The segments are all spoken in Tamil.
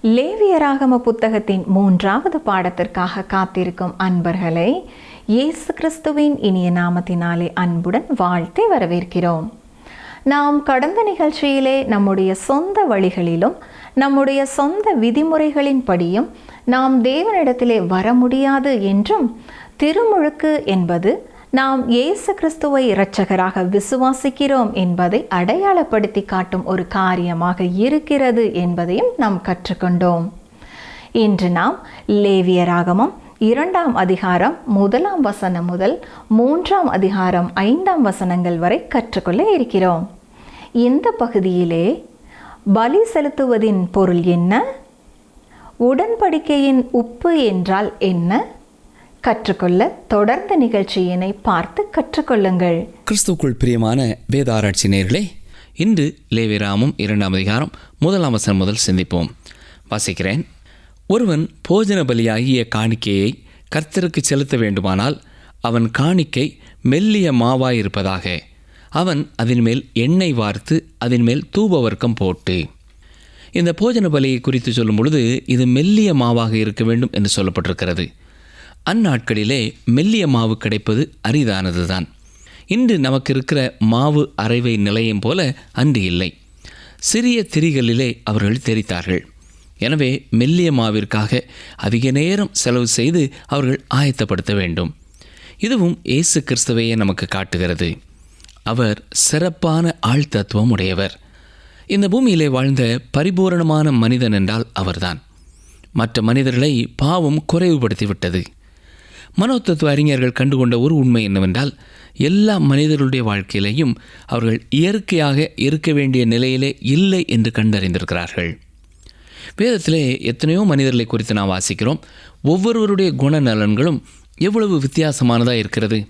லேவியராகம புத்தகத்தின் 3வது பாடத்திற்காக காத்திருக்கும் அன்பர்களை இயேசு கிறிஸ்துவின் இனிய நாமத்தினாலே அன்புடன் வாழ்த்தி வரவேற்கிறோம். நாம் கடந்த நிகழ்ச்சியிலே நம்முடைய சொந்த வழிகளிலும் நம்முடைய சொந்த விதிமுறைகளின் படியும் நாம் தேவனிடத்திலே வர முடியாது என்றும், திருமுழுக்கு என்பது நாம் இயேசு கிறிஸ்துவை இரட்சகராக விசுவாசிக்கிறோம் என்பதை அடையாளப்படுத்தி காட்டும் ஒரு காரியமாக இருக்கிறது என்பதையும் நாம் கற்றுக்கொண்டோம். இன்று நாம் லேவியராகமம் 2ஆம் அதிகாரம் 1ஆம் வசனம் முதல் 3ஆம் அதிகாரம் 5ஆம் வசனங்கள் வரை கற்றுக்கொள்ள இருக்கிறோம். இந்த பகுதியிலே பலி செலுத்துவதின் பொருள் என்ன, உடன்படிக்கையின் உப்பு என்றால் என்ன கற்றுக்கொள்ள தொடர்ந்த நிகழ்ச்சியினை பார்த்து கற்றுக்கொள்ளுங்கள். கிறிஸ்துவுக்குள் பிரியமான வேத ஆராய்ச்சி நேயர்களே, இன்று லேவியராகமம் 2ஆம் அதிகாரம் 1ஆம் வசனம் முதல் சிந்திப்போம். வாசிக்கிறேன். ஒருவன் போஜன பலியாகிய காணிக்கையை கர்த்தருக்கு செலுத்த வேண்டுமானால் அவன் காணிக்கை மெல்லிய மாவாயிருப்பதாக. அவன் அதன் மேல் எண்ணெய் வார்த்து அதன் மேல் தூபவர்க்கம் போட்டு. இந்த போஜன பலியை குறித்து சொல்லும் பொழுது இது மெல்லிய மாவாக இருக்க வேண்டும் என்று சொல்லப்பட்டிருக்கிறது. அந்நாட்களிலே மெல்லிய மாவு கிடைப்பது அரிதானது தான். இன்று நமக்கு இருக்கிற மாவு அரைவை நிலையம் போல அன்று இல்லை. சிறிய திரிகளிலே அவர்கள் தெரித்தார்கள். எனவே மெல்லிய மாவிற்காக அதிக நேரம் செலவு செய்து அவர்கள் ஆயத்தப்படுத்த வேண்டும். இதுவும் இயேசு கிறிஸ்துவையே நமக்கு காட்டுகிறது. அவர் சிறப்பான ஆழ்தத்துவம் உடையவர். இந்த பூமியிலே வாழ்ந்த பரிபூரணமான மனிதன் என்றால் அவர்தான். மற்ற மனிதர்களை பாவம் குறைவுபடுத்திவிட்டது. மனோதத்துவ அறிஞர்கள் கண்டுகொண்ட ஒரு உண்மை என்னவென்றால், எல்லா மனிதர்களுடைய வாழ்க்கையிலையும் அவர்கள் இயற்கையாக இருக்க வேண்டிய நிலையிலே இல்லை என்று கண்டறிந்திருக்கிறார்கள். வேதத்திலே எத்தனையோ மனிதர்களை குறித்து நாம் வாசிக்கிறோம். ஒவ்வொருவருடைய குணநலன்களும் எவ்வளவு வித்தியாசமானதாக இருக்கிறது.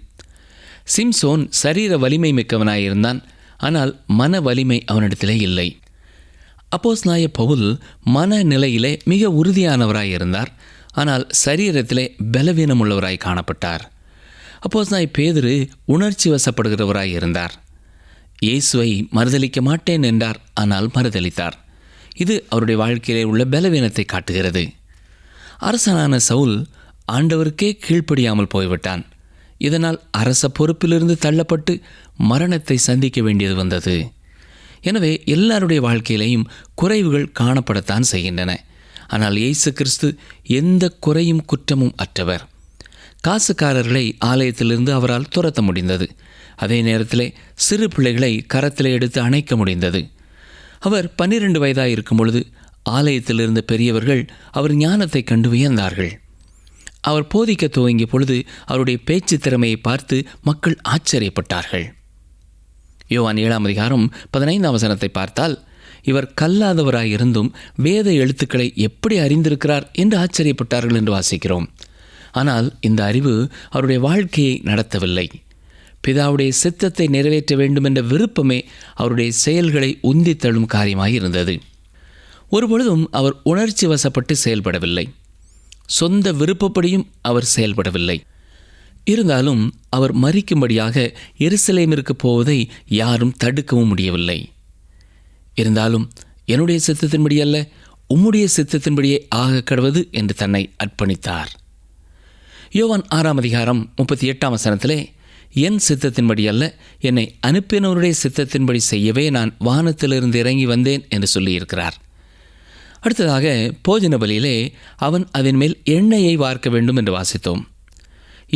சிம்சோன் சரீர வலிமை மிக்கவனாயிருந்தான், ஆனால் மன வலிமை அவனிடத்திலே இல்லை. அப்போஸ்தலனாகிய பவுல் மனநிலையிலே மிக உறுதியானவராயிருந்தார், ஆனால் சரீரத்திலே பலவீனம் உள்ளவராய் காணப்பட்டார். அப்போஸ்தலனாகிய பேதுரு உணர்ச்சி வசப்படுகிறவராய் இருந்தார். இயேசுவை மறுதலிக்க மாட்டேன் என்றார், ஆனால் மறுதலித்தார். இது அவருடைய வாழ்க்கையிலே உள்ள பலவீனத்தை காட்டுகிறது. அரசனான சவுல் ஆண்டவருக்கே கீழ்ப்படியாமல் போய்விட்டான். இதனால் அரச பொறுப்பிலிருந்து தள்ளப்பட்டு மரணத்தை சந்திக்க வேண்டியது வந்தது. எனவே எல்லாருடைய வாழ்க்கையிலையும் குறைவுகள் காணப்படத்தான் செய்கின்றன. ஆனால் இயேசு கிறிஸ்து எந்த குறையும் குற்றமும் அற்றவர். காசுக்காரர்களை ஆலயத்திலிருந்து அவரால் துரத்த முடிந்தது. அதே நேரத்திலே சிறு பிள்ளைகளை கரத்திலே எடுத்து அணைக்க முடிந்தது. அவர் 12 வயதாக இருக்கும் பொழுது ஆலயத்திலிருந்த பெரியவர்கள் அவர் ஞானத்தை கண்டு வியந்தார்கள். அவர் போதிக்க துவங்கிய பொழுது அவருடைய பேச்சு திறமையை பார்த்து மக்கள் ஆச்சரியப்பட்டார்கள். யோவான் 7ஆம் அதிகாரம் 15ஆம் வசனத்தை பார்த்தால், இவர் கல்லாதவராயிருந்தும் வேத எழுத்துக்களை எப்படி அறிந்திருக்கிறார் என்று ஆச்சரியப்பட்டார்கள் என்று வாசிக்கிறோம். ஆனால் இந்த அறிவு அவருடைய வாழ்க்கையை நடத்தவில்லை. பிதாவுடைய சித்தத்தை நிறைவேற்ற வேண்டும் என்ற விருப்பமே அவருடைய செயல்களை உந்தித்தள்ளும் காரியமாக இருந்தது. ஒருபொழுதும் அவர் உணர்ச்சி வசப்பட்டு செயல்படவில்லை. சொந்த விருப்பப்படியும் அவர் செயல்படவில்லை. இருந்தாலும் அவர் மரிக்கும்படியாக எருசலேமிற்கு போவதை யாரும் தடுக்கவும் முடியவில்லை. இருந்தாலும் என்னுடைய சித்தத்தின்படி அல்ல, உம்முடைய சித்தத்தின்படியே ஆக கடவது என்று தன்னை அர்ப்பணித்தார். யோவான் 6ஆம் அதிகாரம் 38ஆம் வசனத்திலே, என் சித்தத்தின்படி அல்ல, என்னை அனுப்பினவருடைய சித்தத்தின்படி செய்யவே நான் வானத்திலிருந்து இறங்கி வந்தேன் என்று சொல்லியிருக்கிறார். அடுத்ததாக போஜன பலியிலே அவன் அதன் மேல் எண்ணெயை வார்க்க வேண்டும் என்று வாசித்தோம்.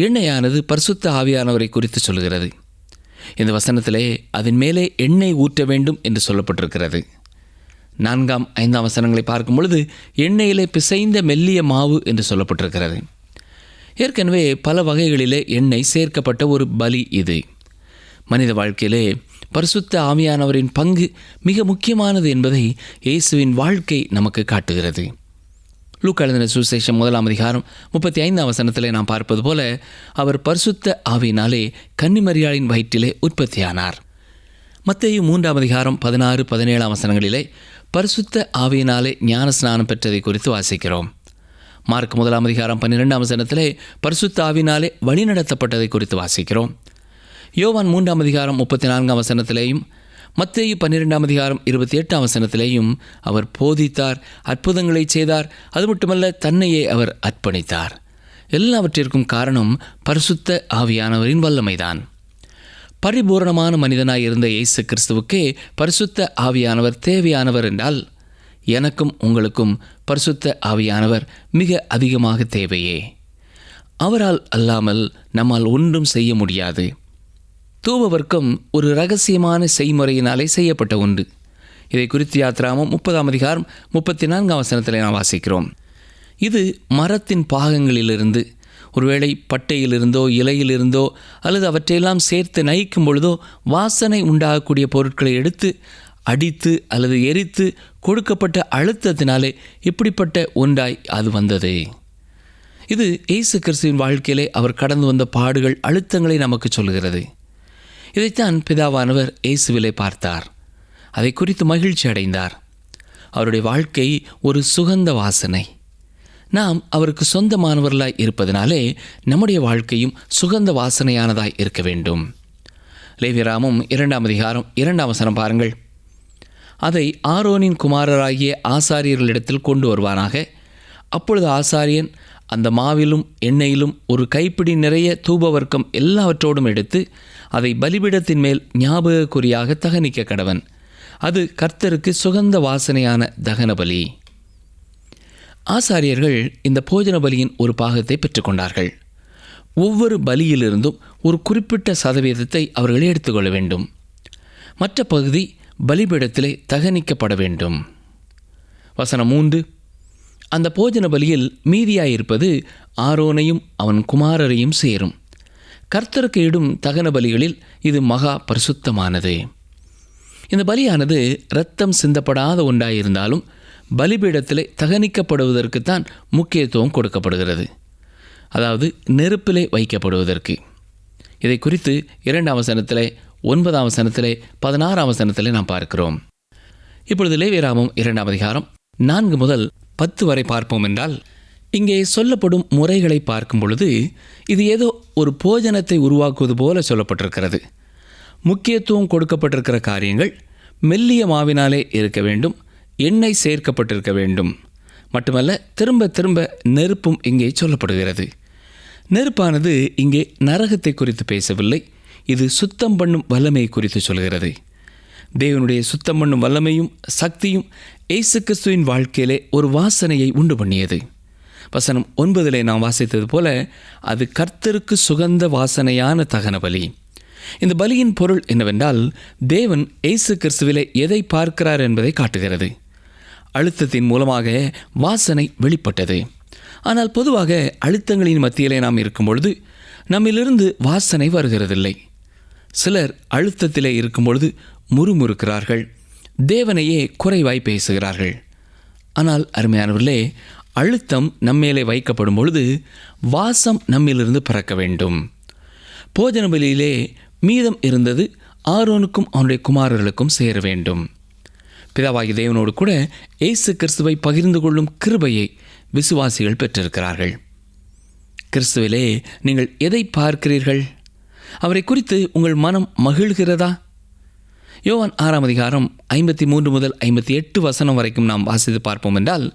எண்ணெயானது பரிசுத்த ஆவியானவரை குறித்து சொல்கிறது. இந்த வசனத்திலே அதன் மேலே எண்ணெய் ஊற்ற வேண்டும் என்று சொல்லப்பட்டிருக்கிறது. 4ஆம் 5ஆம் வசனங்களை பார்க்கும் பொழுது எண்ணெயிலே பிசைந்த மெல்லிய மாவு என்று சொல்லப்பட்டிருக்கிறது. ஏற்கனவே பல வகைகளிலே எண்ணெய் சேர்க்கப்பட்ட ஒரு பலி இது. மனித வாழ்க்கையிலே பரிசுத்த ஆவியானவரின் பங்கு மிக முக்கியமானது என்பதை இயேசுவின் வாழ்க்கை நமக்கு காட்டுகிறது. லூக்கா எழுதின சுவிசேஷம் 1ஆம் அதிகாரம் 35ஆம் வசனத்திலே நாம் பார்ப்பது போல, அவர் பரிசுத்த ஆவியினாலே கன்னிமரியாளின் வயிற்றிலே உற்பத்தியானார். மத்தேயு 3ஆம் அதிகாரம் 16, 17ஆம் வசனங்களிலே பரிசுத்த ஆவியினாலே ஞான ஸ்நானம் பெற்றதை குறித்து வாசிக்கிறோம். மார்க் 1ஆம் அதிகாரம் 12ஆம் வசனத்திலே பரிசுத்த ஆவியினாலே வழிநடத்தப்பட்டதை குறித்து வாசிக்கிறோம். யோவான் 3ஆம் அதிகாரம் 34ஆம் வசனத்திலேயும் மத்தேயு 12:28 அவர் போதித்தார், அற்புதங்களை செய்தார். அது மட்டுமல்ல, தன்னையே அவர் அர்ப்பணித்தார். எல்லாவற்றிற்கும் காரணம் பரிசுத்த ஆவியானவரின் வல்லமைதான். பரிபூரணமான மனிதனாய் இருந்த இயேசு கிறிஸ்துவுக்கே பரிசுத்த ஆவியானவர் தேவையானவர் என்றால், எனக்கும் உங்களுக்கும் பரிசுத்த ஆவியானவர் மிக அதிகமாக தேவையே. அவரால் அல்லாமல் நம்மால் ஒன்றும் செய்ய முடியாது. தூபவர்க்கம் ஒரு இரகசியமான செய்முறையினாலே செய்யப்பட்ட ஒன்று. இதை குறித்து யாத்ராகமம் 30:34 நாம் வாசிக்கிறோம். இது மரத்தின் பாகங்களிலிருந்து, ஒருவேளை பட்டையிலிருந்தோ இலையிலிருந்தோ அல்லது அவற்றையெல்லாம் சேர்த்து நயிக்கும் பொழுதோ வாசனை உண்டாகக்கூடிய பொருட்களை எடுத்து அடித்து அல்லது எரித்து கொடுக்கப்பட்ட அழுத்தத்தினாலே இப்படிப்பட்ட ஒன்றாய் அது வந்தது. இது இயேசு கிறிஸ்துவின் வாழ்க்கையிலே அவர் கடந்து வந்த பாடுகள், அழுத்தங்களை நமக்கு சொல்கிறது. இதைத்தான் பிதாவானவர் இயேசுவிலே பார்த்தார். அதை குறித்து மகிழ்ச்சி அடைந்தார். அவருடைய வாழ்க்கை ஒரு சுகந்த வாசனை. நாம் அவருக்கு சொந்தமானவர்களாய் இருப்பதனாலே நம்முடைய வாழ்க்கையும் சுகந்த வாசனையானதாய் இருக்க வேண்டும். லேவியராகமம் 2:2 பாருங்கள். அதை ஆரோனின் குமாரராகிய ஆசாரியர்களிடத்தில் கொண்டு வருவானாக. அப்பொழுது ஆசாரியன் அந்த மாவிலும் எண்ணெயிலும் ஒரு கைப்பிடி நிறைய தூபவர்க்கம் எல்லாவற்றோடும் எடுத்து அதை பலிபீடத்தின் மேல் ஞாபக குறியாக தகனிக்க கடவன். அது கர்த்தருக்கு சுகந்த வாசனையான தகன பலி. ஆசாரியர்கள் இந்த போஜன பலியின் ஒரு பாகத்தை பெற்றுக்கொண்டார்கள். ஒவ்வொரு பலியிலிருந்தும் ஒரு குறிப்பிட்ட சதவீதத்தை அவர்கள் எடுத்துக்கொள்ள வேண்டும். மற்ற பகுதி பலிபீடத்திலே தகனிக்கப்பட வேண்டும். வசனம் 3, அந்த போஜன பலியில் மீதியாயிருப்பது ஆரோனையும் அவன் குமாரரையும் சேரும். கர்த்தருக்கு இடும் தகன பலிகளில் இது மகா பரிசுத்தமானது. இந்த பலியானது இரத்தம் சிந்தப்படாத ஒன்றாயிருந்தாலும் பலிபீடத்திலே தகனிக்கப்படுவதற்குத்தான் முக்கியத்துவம் கொடுக்கப்படுகிறது, அதாவது நெருப்பிலே வைக்கப்படுவதற்கு. இதை குறித்து 2 9 16 நாம் பார்க்கிறோம். இப்பொழுது லேவியராகமம் 2 முதல் 10 வரை பார்ப்போம் என்றால், இங்கே சொல்லப்படும் முறைகளை பார்க்கும் பொழுது இது ஏதோ ஒரு போஜனத்தை உருவாக்குவது போல சொல்லப்பட்டிருக்கிறது. முக்கியத்துவம் கொடுக்கப்பட்டிருக்கிற காரியங்கள் மெல்லிய மாவினாலே இருக்க வேண்டும், எண்ணெய் சேர்க்கப்பட்டிருக்க வேண்டும். மட்டுமல்ல, திரும்ப திரும்ப நெருப்பும் இங்கே சொல்லப்படுகிறது. நெருப்பானது இங்கே நரகத்தை குறித்து பேசவில்லை, இது சுத்தம் பண்ணும் வல்லமை குறித்து சொல்கிறது. தேவனுடைய சுத்தம் பண்ணும் வல்லமையும் சக்தியும் இயேசு கிறிஸ்துவின் வாழ்க்கையிலே ஒரு வாசனையை உண்டு பண்ணியது. வசனம் 9 நாம் வாசித்தது போல அது கர்த்தருக்கு சுகந்த வாசனையான தகன பலி. இந்த பலியின் பொருள் என்னவென்றால், தேவன் இயேசு கிறிஸ்துவிலே எதை பார்க்கிறார் என்பதை காட்டுகிறது. அழுத்தத்தின் மூலமாக வாசனை வெளிப்பட்டது. ஆனால் பொதுவாக அழுத்தங்களின் மத்தியிலே நாம் இருக்கும் பொழுது நம்மிலிருந்து வாசனை வருகிறதில்லை. சிலர் அழுத்தத்திலே இருக்கும் பொழுது முறுமுறுக்கிறார்கள், தேவனையே குறைவாய் பேசுகிறார்கள். ஆனால் அருமையானவர்களே, அழுத்தம் நம்மேலே வைக்கப்படும் பொழுது வாசம் நம்மிலிருந்து பிறக்க வேண்டும். போஜன பலியிலே மீதம் இருந்தது ஆரோனுக்கும் அவனுடைய குமாரர்களுக்கும் சேர வேண்டும். பிதாவாகிய தேவனோடு கூட இயேசு கிறிஸ்துவை பகிர்ந்து கொள்ளும் கிருபையை விசுவாசிகள் பெற்றிருக்கிறார்கள். கிறிஸ்துவிலே நீங்கள் எதை பார்க்கிறீர்கள்? அவரை குறித்து உங்கள் மனம் மகிழ்கிறதா? யோவான் 6:53 முதல் 58 வரைக்கும் நாம் வாசித்து பார்ப்போம் என்றால்,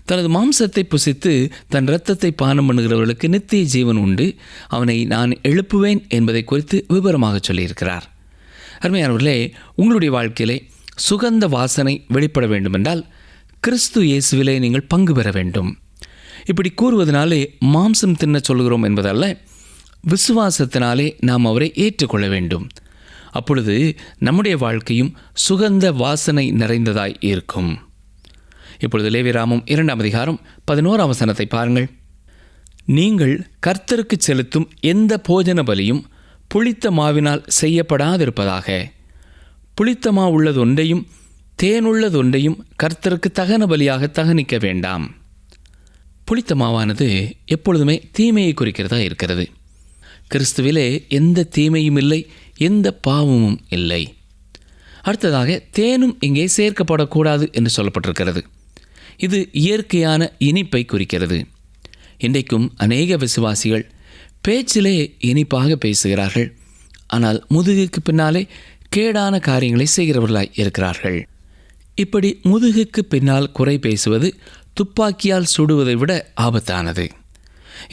தனது மாம்சத்தை புசித்து தன் இரத்தத்தை பானம் பண்ணுகிறவர்களுக்கு நித்திய ஜீவன் உண்டு, அவனை நான் எழுப்புவேன் என்பதை குறித்து விவரமாக சொல்லியிருக்கிறார். அருமையானவர்களே, உங்களுடைய வாழ்க்கையிலே சுகந்த வாசனை வெளிப்பட வேண்டுமென்றால் கிறிஸ்து இயேசுவிலே நீங்கள் பங்கு பெற வேண்டும். இப்படி கூறுவதனாலே மாம்சம் தின்ன சொல்கிறோம் என்பதல்ல, விசுவாசத்தினாலே நாம் அவரை ஏற்றுக்கொள்ள வேண்டும். அப்பொழுது நம்முடைய வாழ்க்கையும் சுகந்த வாசனை நிறைந்ததாய் இருக்கும். இப்பொழுது லேவியராகமம் 2:11 பாருங்கள். நீங்கள் கர்த்தருக்கு செலுத்தும் எந்த போஜன பலியும் புளித்த மாவினால் செய்யப்படாதிருப்பதாக. புளித்த மாவுள்ளதொன்றையும் தேனுள்ளதொன்றையும் கர்த்தருக்கு தகன பலியாக தகனிக்க வேண்டாம். புளித்த மாவானது எப்பொழுதுமே தீமையை குறிக்கிறதா இருக்கிறது. கிறிஸ்துவிலே எந்த தீமையும் இல்லை, எந்த பாவமும் இல்லை. அடுத்ததாக தேனும் இங்கே சேர்க்கப்படக்கூடாது என்று சொல்லப்பட்டிருக்கிறது. இது இயற்கையான இனிப்பை குறிக்கிறது. இன்றைக்கும் அநேக விசுவாசிகள் பேச்சிலே இனிப்பாக பேசுகிறார்கள், ஆனால் முதுகுக்கு பின்னாலே கேடான காரியங்களை செய்கிறவர்களாய் இருக்கிறார்கள். இப்படி முதுகுக்கு பின்னால் குறை பேசுவது துப்பாக்கியால் சுடுவதை விட ஆபத்தானது.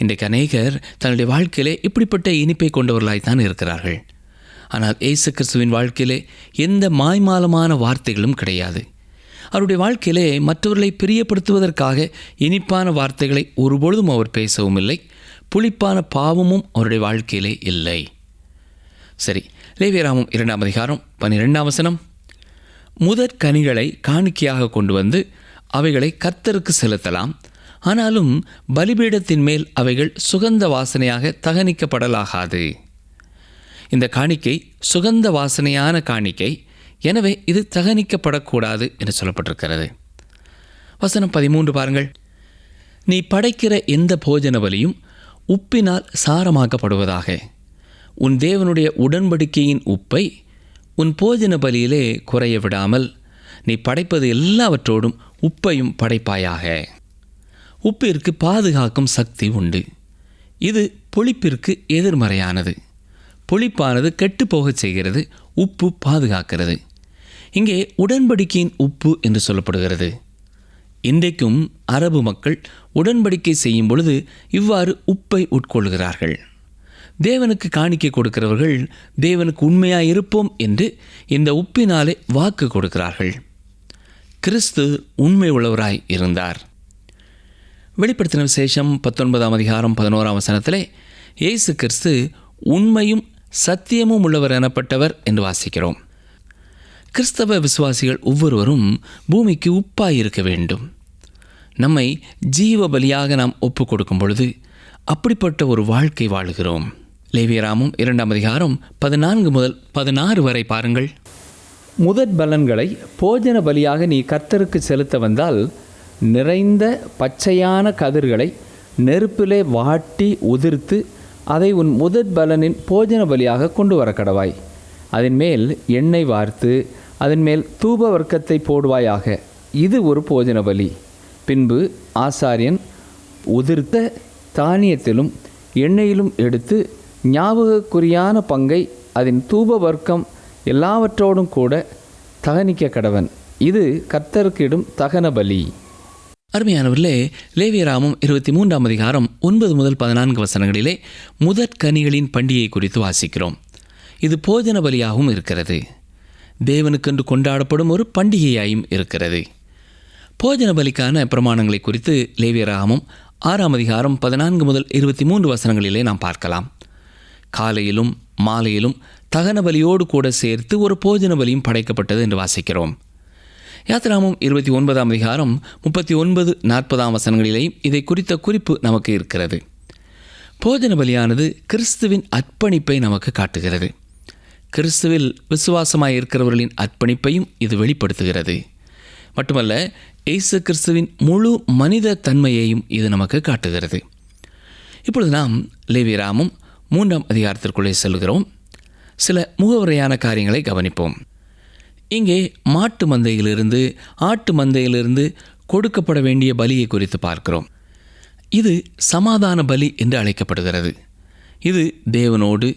இன்றைக்கு அநேகர் தன்னுடைய வாழ்க்கையிலே இப்படிப்பட்ட இனிப்பை கொண்டவர்களாய்த்தான் இருக்கிறார்கள். ஆனால் இயேசு கிறிஸ்துவின் வாழ்க்கையிலே எந்த மாய்மாலமான வார்த்தைகளும் கிடையாது. அவருடைய வாழ்க்கையிலே மற்றவர்களை பிரியப்படுத்துவதற்காக இனிப்பான வார்த்தைகளை ஒருபொழுதும் அவர் பேசவும் இல்லை. புளிப்பான பாவமும் அவருடைய வாழ்க்கையிலே இல்லை. சரி, லேவியராகமம் 2ஆம் அதிகாரம் 12ஆம் வசனம். முதற் கனிகளை காணிக்கையாக கொண்டு வந்து அவைகளை கர்த்தருக்கு செலுத்தலாம். ஆனாலும் பலிபீடத்தின் மேல் அவைகள் சுகந்த வாசனையாக தகனிக்கப்படலாகாது. இந்த காணிக்கை சுகந்த வாசனையான காணிக்கை, எனவே இது தகனிக்கப்படக்கூடாது என்று சொல்லப்பட்டிருக்கிறது. வசனம் 13 பாருங்கள். நீ படைக்கிற எந்த போஜன பலியும் உப்பினால் சாரமாக்கப்படுவதாக. உன் தேவனுடைய உடன்படிக்கையின் உப்பை உன் போஜன பலியிலே குறைய விடாமல் நீ படைப்பது எல்லாவற்றோடும் உப்பையும் படைப்பாயாக. உப்பிற்கு பாதுகாக்கும் சக்தி உண்டு. இது புளிப்பிற்கு எதிர்மறையானது. புளிப்பானது கெட்டுப்போகச் செய்கிறது, உப்பு பாதுகாக்கிறது. இங்கே உடன்படிக்கையின் உப்பு என்று சொல்லப்படுகிறது. இன்றைக்கும் அரபு மக்கள் உடன்படிக்கை செய்யும் பொழுது இவ்வாறு உப்பை உட்கொள்கிறார்கள். தேவனுக்கு காணிக்கை கொடுக்கிறவர்கள் தேவனுக்கு உண்மையாக இருப்போம் என்று இந்த உப்பினாலே வாக்கு கொடுக்கிறார்கள். கிறிஸ்து உண்மை உள்ளவராய் இருந்தார். வெளிப்படுத்தின விசேஷம் 19ஆம் அதிகாரம் 11ஆம் வசனத்திலே இயேசு கிறிஸ்து உண்மையும் சத்தியமும் உள்ளவர் எனப்பட்டவர் என்று வாசிக்கிறோம். கிறிஸ்தவ விசுவாசிகள் ஒவ்வொருவரும் பூமிக்கு உப்பாய் இருக்க வேண்டும். நம்மை ஜீவ பலியாக நாம் ஒப்பு கொடுக்கும் பொழுது அப்படிப்பட்ட ஒரு வாழ்க்கை வாழுகிறோம். லேவியராகமம் 2ஆம் அதிகாரம் 14 முதல் 16 வரை பாருங்கள். முதற் பலன்களை போஜன பலியாக நீ கர்த்தருக்கு செலுத்த வந்தால் நிறைந்த பச்சையான கதிர்களை நெருப்பிலே வாட்டி உதிர்த்து அதை உன் முதற் பலனின் போஜன பலியாக கொண்டு வர கடவாய். அதன் மேல் எண்ணெய் வார்த்து அதன் மேல் தூப வர்க்கத்தை போடுவாயாக. இது ஒரு போஜன பலி. பின்பு ஆசாரியன் உதிர்த்த தானியத்திலும் எண்ணெயிலும் எடுத்து ஞாபகக்குறியான பங்கை அதன் தூப வர்க்கம் எல்லாவற்றோடும் கூட தகனிக்க கடவன். இது கர்த்தருக்கிடும் தகன பலி. அருமையானவர்களே, லேவியராகமம் 23ஆம் அதிகாரம் 9 முதல் 14 வசனங்களிலே முதற் கனிகளின் பண்டிகை குறித்து வாசிக்கிறோம். இது போஜன பலியாகவும் இருக்கிறது. தேவனுக்கென்று கொண்டாடப்படும் ஒரு பண்டிகையாயும் இருக்கிறது. போஜன பலிக்கான பிரமாணங்களை குறித்து லேவியராகமம் 6ஆம் அதிகாரம் 14 முதல் 23 வசனங்களிலே நாம் பார்க்கலாம். காலையிலும் மாலையிலும் தகன பலியோடு கூட சேர்த்து ஒரு போஜன பலியும் படைக்கப்பட்டது என்று வாசிக்கிறோம். யாத்திராகமம் 29ஆம் அதிகாரம் 39-40 வசனங்களிலேயும் இதை குறித்த குறிப்பு நமக்கு இருக்கிறது. போஜன பலியானது கிறிஸ்துவின் அர்ப்பணிப்பை நமக்கு காட்டுகிறது. கிறிஸ்துவில் விசுவாசமாய் இருக்கிறவர்களின் அர்ப்பணிப்பையும் இது வெளிப்படுத்துகிறது. மட்டுமல்ல, இயேசு கிறிஸ்துவின் முழு மனித தன்மையையும் இது நமக்கு காட்டுகிறது. இப்பொழுது நாம் லேவியராகமம் 3ஆம் அதிகாரத்திற்குள்ளே செல்கிறோம். சில முகவுரையான காரியங்களை கவனிப்போம். இங்கே மாட்டு மந்தையிலிருந்து ஆட்டு மந்தையிலிருந்து கொடுக்கப்பட வேண்டிய பலியை குறித்து பார்க்கிறோம். இது சமாதான பலி என்று அழைக்கப்படுகிறது. இது தேவனோடு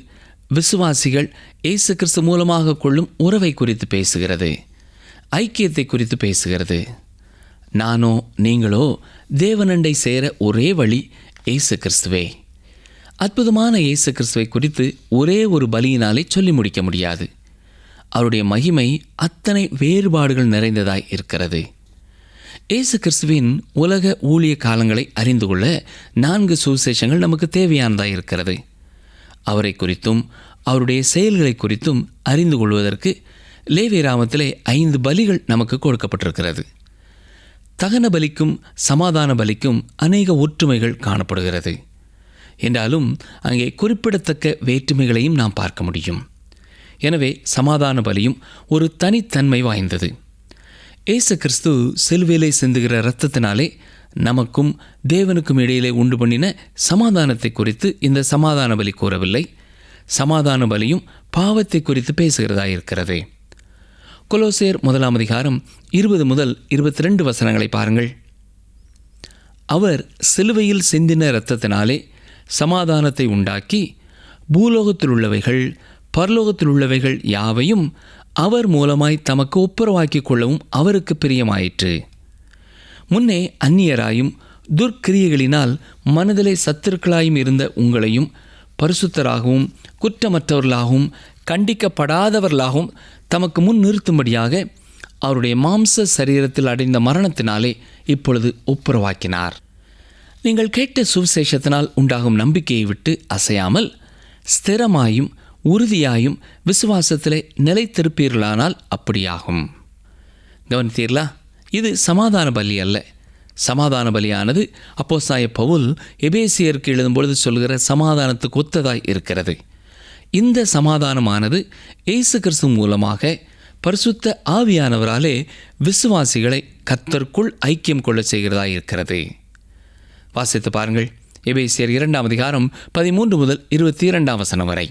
விசுவாசிகள் இயேசு கிறிஸ்து மூலமாக கொள்ளும் உறவை குறித்து பேசுகிறது. ஐக்கியத்தை குறித்து பேசுகிறது. நானோ நீங்களோ தேவனண்டை சேர ஒரே வழி இயேசு கிறிஸ்துவே. அற்புதமான இயேசு கிறிஸ்துவை குறித்து ஒரே ஒரு பலியினாலே சொல்லி முடிக்க முடியாது. அவருடைய மகிமை அத்தனை வேறுபாடுகள் நிறைந்ததாய் இருக்கிறது. இயேசு கிறிஸ்துவின் உலக ஊழிய காலங்களை அறிந்து கொள்ள 4 சுவிசேஷங்கள் நமக்கு தேவையானதாக இருக்கிறது. அவரை குறித்தும் அவருடைய செயல்களை குறித்தும் அறிந்து கொள்வதற்கு லேவியராகமத்திலே 5 பலிகள் நமக்கு கொடுக்கப்பட்டிருக்கிறது. தகன பலிக்கும் சமாதான பலிக்கும் அநேக ஒற்றுமைகள் காணப்படுகிறது. என்றாலும் அங்கே குறிப்பிடத்தக்க வேற்றுமைகளையும் நாம் பார்க்க முடியும். எனவே சமாதான பலியும் ஒரு தனித்தன்மை வாய்ந்தது. இயேசு கிறிஸ்து சிலுவையிலே சிந்துகிற இரத்தத்தினாலே நமக்கும் தேவனுக்கும் இடையிலே உண்டு பண்ணின சமாதானத்தை குறித்து இந்த சமாதான பலி கூறவில்லை. சமாதான பலியும் பாவத்தை குறித்து பேசுகிறதா இருக்கிறது. கொலோசேயர் 1ஆம் அதிகாரம் 20 முதல் 22 வசனங்களை பாருங்கள். அவர் சிலுவையில் சிந்தின இரத்தத்தினாலே சமாதானத்தை உண்டாக்கி பூலோகத்தில் உள்ளவைகள் பரலோகத்தில் உள்ளவைகள் யாவையும் அவர் மூலமாய் தமக்கு ஒப்புரவாக்கிக் கொள்ளவும் அவருக்கு பிரியமாயிற்று. முன்னே அந்நியராயும் துர்க்கிரியைகளினால் மனதிலே சத்துருக்களாயும் இருந்த உங்களையும் பரிசுத்தராகவும் குற்றமற்றவர்களாகவும் கண்டிக்கப்படாதவர்களாகவும் தமக்கு முன் நிறுத்தும்படியாக அவருடைய மாம்ச சரீரத்தில் அடைந்த மரணத்தினாலே இப்பொழுது ஒப்புரவாக்கினார். நீங்கள் கேட்ட சுவிசேஷத்தினால் உண்டாகும் நம்பிக்கையை விட்டு அசையாமல் ஸ்திரமாயும் உறுதியாயும் விசுவாசத்திலே நிலைத்திருப்பீர்களானால் அப்படியாகும். கவனித்தீர்களா? இது சமாதான பலி அல்ல. சமாதான பலியானது அப்போஸ்தலனாகிய பவுல் எபேசியருக்கு எழுதும்பொழுது சொல்கிற சமாதானத்துக்கு ஒத்ததாய் இருக்கிறது. இந்த சமாதானமானது இயேசு கிறிஸ்து மூலமாக பரிசுத்த ஆவியானவராலே விசுவாசிகளை கர்த்தருக்குள் ஐக்கியம் கொள்ள செய்கிறதாய் இருக்கிறது. வாசித்து பாருங்கள். எபேசியர் 2 அதிகாரம் 13 முதல் 22 வசனம் வரை.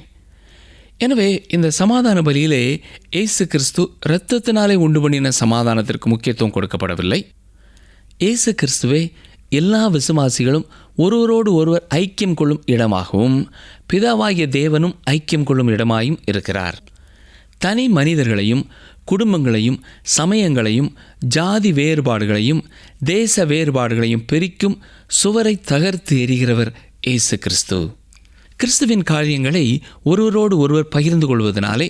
எனவே இந்த சமாதான பலியிலே இயேசு கிறிஸ்து இரத்தத்தினாலே உண்டு பண்ணின சமாதானத்திற்கு முக்கியத்துவம் கொடுக்கப்படவில்லை. இயேசு கிறிஸ்துவே எல்லா விசுவாசிகளும் ஒருவரோடு ஒருவர் ஐக்கியம் கொள்ளும் இடமாகவும் பிதாவாகிய தேவனும் ஐக்கியம் கொள்ளும் இடமாயும் இருக்கிறார். தனி மனிதர்களையும் குடும்பங்களையும் சமயங்களையும் ஜாதி வேறுபாடுகளையும் தேச வேறுபாடுகளையும் பிரிக்கும் சுவரை தகர்த்து எறிகிறவர் இயேசு கிறிஸ்து. கிறிஸ்துவின் காரியங்களை ஒருவரோடு ஒருவர் பகிர்ந்து கொள்வதனாலே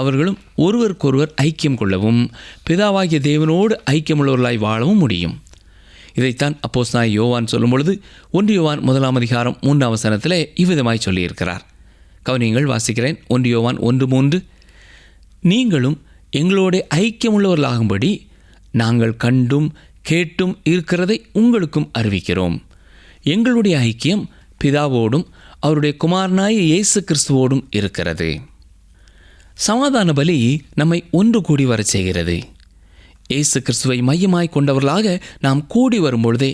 அவர்களும் ஒருவருக்கொருவர் ஐக்கியம் கொள்ளவும் பிதாவாகிய தேவனோடு ஐக்கியமுள்ளவர்களாய் வாழவும் முடியும். இதைத்தான் அப்போஸ்தலனாகிய யோவான் சொல்லும் பொழுது 1 யோவான் 1 அதிகாரம் 3 வசனத்திலே இவ்விதமாய் சொல்லியிருக்கிறார். கவனியங்கள், வாசிக்கிறேன். 1 யோவான் 1:3. நீங்களும் எங்களோட ஐக்கியமுள்ளவர்களாகும்படி நாங்கள் கண்டும் கேட்டும் இருக்கிறதை உங்களுக்கும் அறிவிக்கிறோம். எங்களுடைய ஐக்கியம் பிதாவோடும் அவருடைய குமாரனாகிய இயேசு கிறிஸ்துவோடும் இருக்கிறது. சமாதான பலி நம்மை ஒன்று கூடி வர செய்கிறது. இயேசு கிறிஸ்துவை மையமாய் கொண்டவர்களாக நாம் கூடி வரும்பொழுதே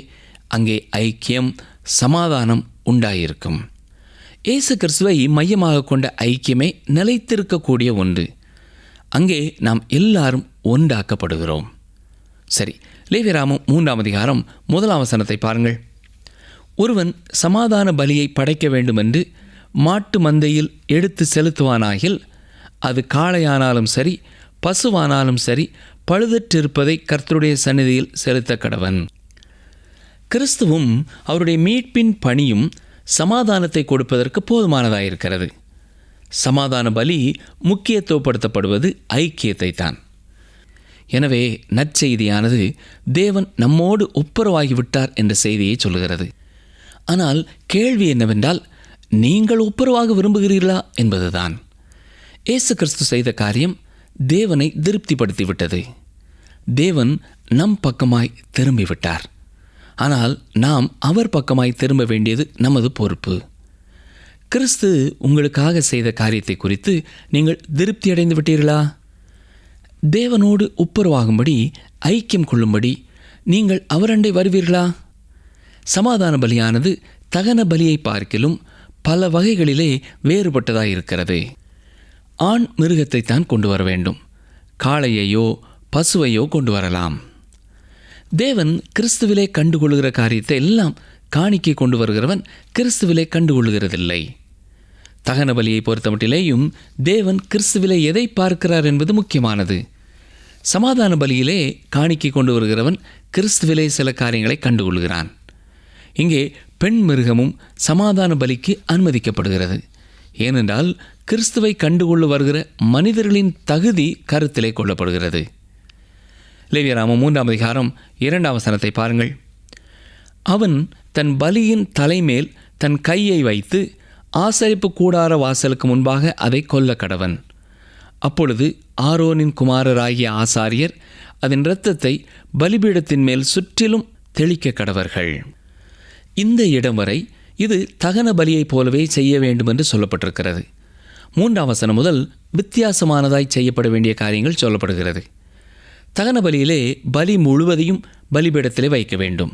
அங்கே ஐக்கியம், சமாதானம் உண்டாயிருக்கும். இயேசு கிறிஸ்துவை மையமாக கொண்ட ஐக்கியமே நிலைத்திருக்கக்கூடிய ஒன்று. அங்கே நாம் எல்லாரும் ஒன்றாக்கப்படுகிறோம். சரி, லேவியராகமம் 3 அதிகாரம் 1 வசனத்தை பாருங்கள். ஒருவன் சமாதான பலியை படைக்க வேண்டுமென்று மாட்டு மந்தையில் எடுத்து செலுத்துவானாகில் அது காளையானாலும் சரி பசுவானாலும் சரி பழுதற்றிருப்பதை கர்த்தருடைய சந்நிதியில் செலுத்த கடவன். கிறிஸ்துவும் அவருடைய மீட்பின் பணியும் சமாதானத்தை கொடுப்பதற்கு போதுமானதாயிருக்கிறது. சமாதான பலி முக்கியத்துவப்படுத்தப்படுவது ஐக்கியத்தை தான். எனவே நற்செய்தியானது தேவன் நம்மோடு ஒப்புரவாகிவிட்டார் என்ற செய்தியை சொல்லுகிறது. ஆனால் கேள்வி என்னவென்றால், நீங்கள் ஒப்புரவாக விரும்புகிறீர்களா என்பதுதான். இயேசு கிறிஸ்து செய்த காரியம் தேவனை திருப்திப்படுத்திவிட்டது. தேவன் நம் பக்கமாய் திரும்பிவிட்டார். ஆனால் நாம் அவர் பக்கமாய் திரும்ப வேண்டியது நமது பொறுப்பு. கிறிஸ்து உங்களுக்காக செய்த காரியத்தை குறித்து நீங்கள் திருப்தி அடைந்து விட்டீர்களா? தேவனோடு ஒப்புரவாகும்படி ஐக்கியம் கொள்ளும்படி நீங்கள் அவரண்டை வருவீர்களா? சமாதான பலியானது தகன பலியை பார்க்கிலும் பல வகைகளிலே வேறுபட்டதாயிருக்கிறது. ஆண் மிருகத்தை தான் கொண்டு வர வேண்டும். காளையையோ பசுவையோ கொண்டு வரலாம். தேவன் கிறிஸ்துவிலே கண்டுகொள்கிற காரியத்தை எல்லாம் காணிக்கை கொண்டு வருகிறவன் கிறிஸ்துவிலே கண்டுகொள்கிறதில்லை. தகன பலியை பொறுத்தமட்டிலேயும் தேவன் கிறிஸ்துவிலே எதை பார்க்கிறார் என்பது முக்கியமானது. சமாதான பலியிலே காணிக்கை கொண்டு வருகிறவன் கிறிஸ்துவிலே சில காரியங்களை கண்டுகொள்கிறான். இங்கே பெண் மிருகமும் சமாதான பலிக்கு அனுமதிக்கப்படுகிறது. ஏனென்றால் கிறிஸ்துவை கண்டுகொள்ள வருகிற மனிதர்களின் தகுதி கருத்திலே கொள்ளப்படுகிறது. லேவியராகமம் 3 அதிகாரம் 2 வசனத்தை பாருங்கள். அவன் தன் பலியின் தலைமேல் தன் கையை வைத்து ஆசரிப்பு கூடார வாசலுக்கு முன்பாக அதை கொல்ல கடவன். அப்பொழுது ஆரோனின் குமாரராகிய ஆசாரியர் அதன் இரத்தத்தை பலிபீடத்தின் மேல் சுற்றிலும் தெளிக்க கடவர்கள். இந்த இடம் வரை இது தகன பலியைப் போலவே செய்ய வேண்டும் என்று சொல்லப்பட்டிருக்கிறது. 3 வசனம் முதல் வித்தியாசமானதாய் செய்யப்பட வேண்டிய காரியங்கள் சொல்லப்படுகிறது. தகன பலியிலே பலி முழுவதையும் பலிபீடத்திலே வைக்க வேண்டும்.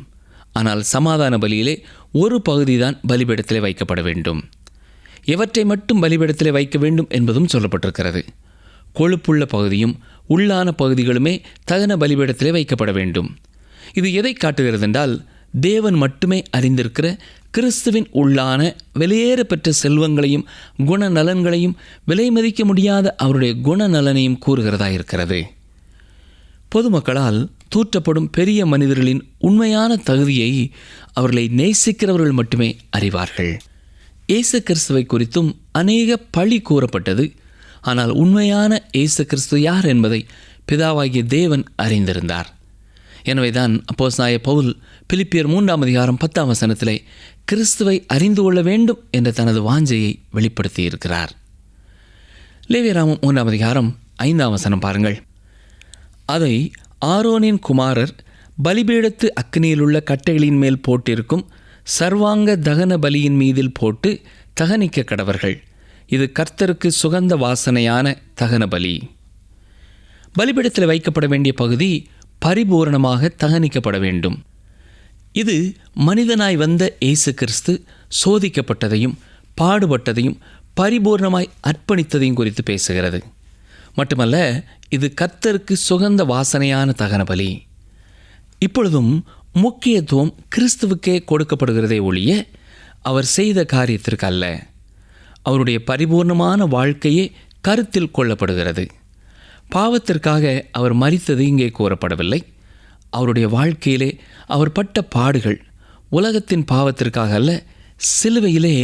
ஆனால் சமாதான பலியிலே ஒரு பகுதிதான் பலிபீடத்திலே வைக்கப்பட வேண்டும். எவற்றை மட்டும் பலிபீடத்திலே வைக்க வேண்டும் என்பதும் சொல்லப்பட்டிருக்கிறது. கொழுப்புள்ள பகுதியும் உள்ளான பகுதிகளுமே தகன பலிபீடத்திலே வைக்கப்பட வேண்டும். இது எதை காட்டுகிறது என்றால், தேவன் மட்டுமே அறிந்திருக்கிற கிறிஸ்துவின் உள்ளான வெளியேற பெற்ற செல்வங்களையும் குணநலன்களையும் விலை மதிக்க முடியாத அவருடைய குணநலனையும் கூறுகிறதா இருக்கிறது. பொதுமக்களால் தூற்றப்படும் பெரிய மனிதர்களின் உண்மையான தகுதியை அவர்களை நேசிக்கிறவர்கள் மட்டுமே அறிவார்கள். இயேசு கிறிஸ்துவை குறித்தும் அநேக பழி கூறப்பட்டது. ஆனால் உண்மையான இயேசு கிறிஸ்து யார் என்பதை பிதாவாகிய தேவன் அறிந்திருந்தார். எனவேதான் அப்போஸ்தலனாகிய பவுல் பிலிப்பியர் 3:10 கிறிஸ்துவை அறிந்து கொள்ள வேண்டும் என்ற தனது வாஞ்சையை வெளிப்படுத்தியிருக்கிறார். லேவியராகமம் 3:5 பாருங்கள். அதை ஆரோனின் குமாரர் பலிபீடத்து அக்கினியிலுள்ள கட்டைகளின் மேல் போட்டிருக்கும் சர்வாங்க தகன பலியின் மீதில் போட்டு தகனிக்க கடவர்கள். இது கர்த்தருக்கு சுகந்த வாசனையான தகன பலி. பலிபீடத்தில் வைக்கப்பட வேண்டிய பகுதி பரிபூரணமாக தகனிக்கப்பட வேண்டும். இது மனிதனாய் வந்த இயேசு கிறிஸ்து சோதிக்கப்பட்டதையும் பாடுபட்டதையும் பரிபூர்ணமாய் அர்ப்பணித்ததையும் குறித்து பேசுகிறது. மட்டுமல்ல, இது கர்த்தருக்கு சுகந்த வாசனையான தகன பலி. இப்பொழுதும் முக்கியத்துவம் கிறிஸ்துவுக்கே கொடுக்கப்படுகிறதே ஒழிய அவர் செய்த காரியத்திற்கு அல்ல. அவருடைய பரிபூர்ணமான வாழ்க்கையே கருத்தில் கொள்ளப்படுகிறது. பாவத்திற்காக அவர் மரித்தது இங்கே கூறப்படவில்லை. அவருடைய வாழ்க்கையிலே அவர் பட்ட பாடுகள் உலகத்தின் பாவத்திற்காக அல்ல. சிலுவையிலே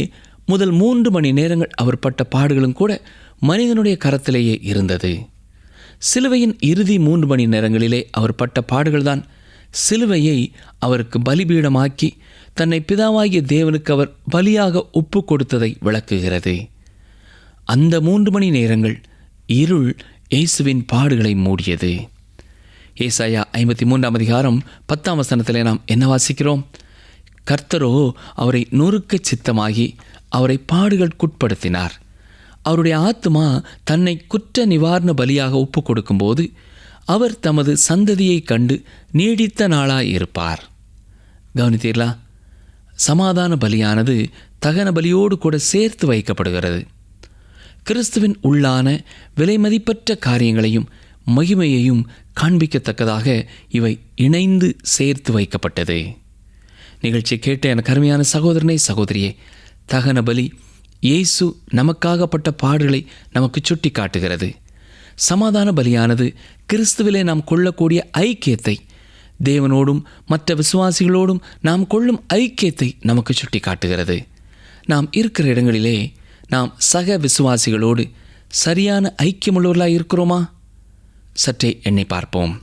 முதல் 3 மணி நேரங்கள் அவர் பட்ட பாடுகளும் கூட மனிதனுடைய கரத்திலேயே இருந்தது. சிலுவையின் இறுதி 3 மணி நேரங்களிலே அவர் பட்ட பாடுகள்தான் சிலுவையை அவருக்கு பலிபீடமாக்கி தன்னை பிதாவாகிய தேவனுக்கு அவர் பலியாக ஒப்பு கொடுத்ததை விளக்குகிறது. அந்த 3 மணி நேரங்கள் இருள் இயேசுவின் பாடுகளை மூடியது. ஏசாயா 53:10 நாம் என்ன வாசிக்கிறோம்? கர்த்தரோ அவரை நொறுக்கச் சித்தமாகி அவரை பாடுகளுக்குட்படுத்தினார். அவருடைய ஆத்துமா தன்னை குற்ற நிவாரண பலியாக ஒப்பு கொடுக்கும்போது அவர் தமது சந்ததியை கண்டு நீடித்த நாளாயிருப்பார். கவனித்தீர்களா? சமாதான பலியானது தகன பலியோடு கூட சேர்த்து வைக்கப்படுகிறது. கிறிஸ்துவின் உள்ளான விலைமதிப்பற்ற காரியங்களையும் மகிமையையும் காண்பிக்கத்தக்கதாக இவை இணைந்து சேர்த்து வைக்கப்பட்டது. நிகழ்ச்சி கேட்ட எனக்கு அருமையான சகோதரனே, சகோதரியே, தகன பலி இயேசு நமக்காகப்பட்ட பாடுகளை நமக்கு சுட்டி காட்டுகிறது. சமாதான பலியானது கிறிஸ்துவிலே நாம் கொள்ளக்கூடிய ஐக்கியத்தை, தேவனோடும் மற்ற விசுவாசிகளோடும் நாம் கொள்ளும் ஐக்கியத்தை நமக்கு சுட்டி காட்டுகிறது. நாம் இருக்கிற இடங்களிலே நாம் சக விசுவாசிகளோடு சரியான ஐக்கியமுள்ளவர்களாக இருக்கிறோமா? சற்றே எண்ணி பார்ப்போம்.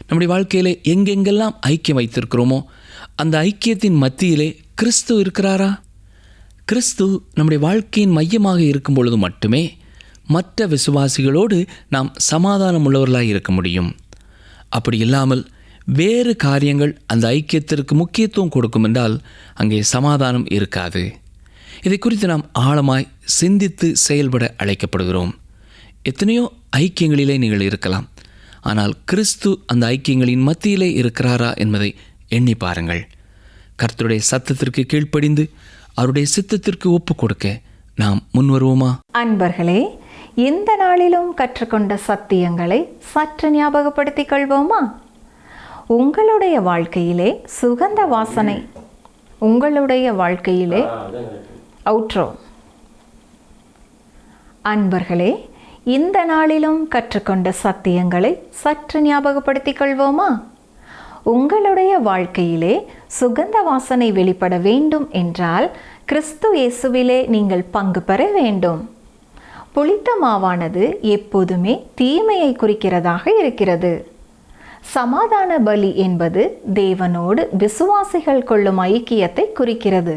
நம்முடைய வாழ்க்கையிலே எங்கெங்கெல்லாம் ஐக்கியம் வைத்திருக்கிறோமோ அந்த ஐக்கியத்தின் மத்தியிலே கிறிஸ்து இருக்கிறாரா? கிறிஸ்து நம்முடைய வாழ்க்கையின் மையமாக இருக்கும் பொழுது மட்டுமே மற்ற விசுவாசிகளோடு நாம் சமாதானம் உள்ளவர்களாக இருக்க முடியும். அப்படி இல்லாமல் வேறு காரியங்கள் அந்த ஐக்கியத்திற்கு முக்கியத்துவம் கொடுக்கும் என்றால் அங்கே சமாதானம் இருக்காது. இதை குறித்து நாம் ஆழமாய் சிந்தித்து செயல்பட அழைக்கப்படுகிறோம். எத்தனையோ ஐக்கியங்களிலே நீங்கள் இருக்கலாம். ஆனால் கிறிஸ்து அந்த ஐக்கியங்களின் மத்தியிலே இருக்கிறாரா என்பதை எண்ணி பாருங்கள். கர்த்தருடைய சத்தத்திற்கு கீழ்ப்படிந்து அவருடைய சித்தத்திற்கு ஒப்பு கொடுக்க நாம் முன்வருவோமா? அன்பர்களே, இந்த நாளிலும் கற்றுக்கொண்ட சத்தியங்களை சற்று ஞாபகப்படுத்திக் கொள்வோமா? உங்களுடைய வாழ்க்கையிலே சுகந்த வாசனை, உங்களுடைய வாழ்க்கையிலே அவுட்ரோ. அன்பர்களே, இந்த நாளிலும் கற்றுக்கொண்ட சத்தியங்களை சற்று ஞாபகப்படுத்திக் கொள்வோமா? உங்களுடைய வாழ்க்கையிலே சுகந்த வாசனை வெளிப்பட வேண்டும் என்றால் கிறிஸ்து இயேசுவிலே நீங்கள் பங்கு பெற வேண்டும். புளித்த மாவானது எப்போதுமே தீமையை குறிக்கிறதாக இருக்கிறது. சமாதான பலி என்பது தேவனோடு விசுவாசிகள் கொள்ளும் ஐக்கியத்தை குறிக்கிறது.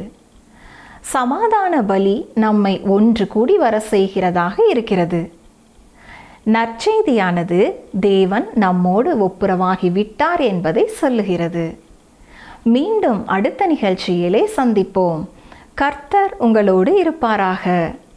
சமாதான பலி நம்மை ஒன்று கூடி வர செய்கிறதாக இருக்கிறது. நற்செய்தியானது தேவன் நம்மோடு ஒப்புரவாகி விட்டார் என்பதை சொல்லுகிறது. மீண்டும் அடுத்த நிகழ்ச்சியிலே சந்திப்போம். கர்த்தர் உங்களோடு இருப்பாராக.